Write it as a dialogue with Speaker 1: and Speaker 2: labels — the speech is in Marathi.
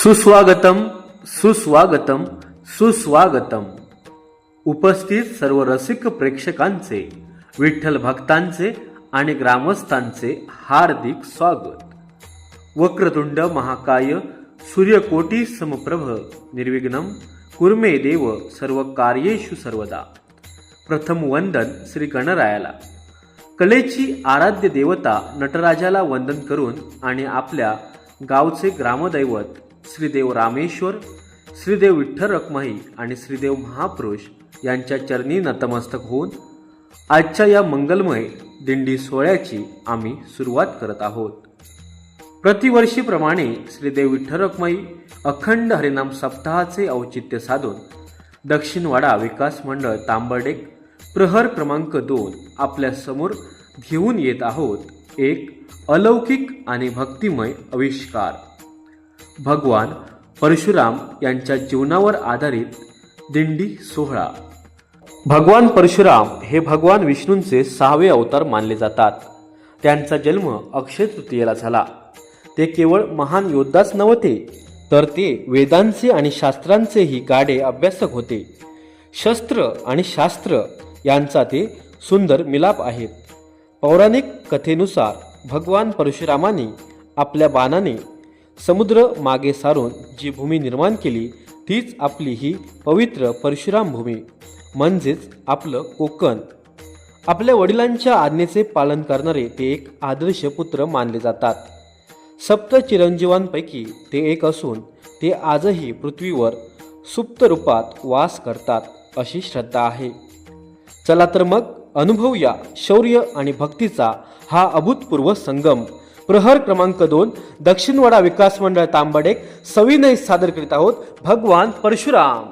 Speaker 1: सुस्वागतम सुस्वागतम सुस्वागतम. उपस्थित सर्व रसिक प्रेक्षकांचे, विठ्ठल भक्तांचे आणि ग्रामस्थांचे हार्दिक स्वागत. वक्रतुंड महाकाय सूर्यकोटी समप्रभ निर्विघ्नं कुर्मे देव सर्व कार्येषु सर्वदा. प्रथम वंदन श्री गणरायाला. कलेची आराध्य देवता नटराजाला वंदन करून आणि आपल्या गावचे ग्रामदैवत श्रीदेव रामेश्वर, श्रीदेव विठ्ठल रखुमाई आणि श्रीदेव महापुरुष यांच्या चरणी नतमस्तक होऊन आजच्या या मंगलमय दिंडी सोहळ्याची आम्ही सुरुवात करत आहोत. प्रतिवर्षीप्रमाणे श्रीदेव विठ्ठल रखुमाई अखंड हरिनाम सप्ताहाचे औचित्य साधून दक्षिणवाडा विकास मंडळ तांबर्डेक प्रहर क्रमांक 2 आपल्या समोर घेऊन येत आहोत. एक अलौकिक आणि भक्तिमय आविष्कार. भगवान परशुराम यांच्या जीवनावर आधारित दिंडी सोहळा. भगवान परशुराम हे भगवान विष्णूंचे 6वे अवतार मानले जातात. त्यांचा जन्म अक्षय तृतीयेला झाला. ते केवळ महान योद्धाच नव्हते, तर ते वेदांचे आणि शास्त्रांचेही गाढे अभ्यासक होते. शस्त्र आणि शास्त्र यांचा ते सुंदर मिलाप आहेत. पौराणिक कथेनुसार भगवान परशुरामांनी आपल्या बाणाने समुद्र मागे सारून जी भूमी निर्माण केली तीच आपली ही पवित्र परशुराम भूमी म्हणजेच आपलं कोकण. आपल्या वडिलांच्या आज्ञेचे पालन करणारे ते एक आदर्श पुत्र मानले जातात. सप्त चिरंजीवांपैकी ते एक असून ते आजही पृथ्वीवर सुप्त रूपात वास करतात अशी श्रद्धा आहे. चला तर मग अनुभवूया शौर्य आणि भक्तीचा हा अभूतपूर्व संगम. प्रहर क्रमांक 2 दक्षिणवाडा विकास मंडळ तांबर्डेक सविनय सादर करीत आहोत भगवान परशुराम.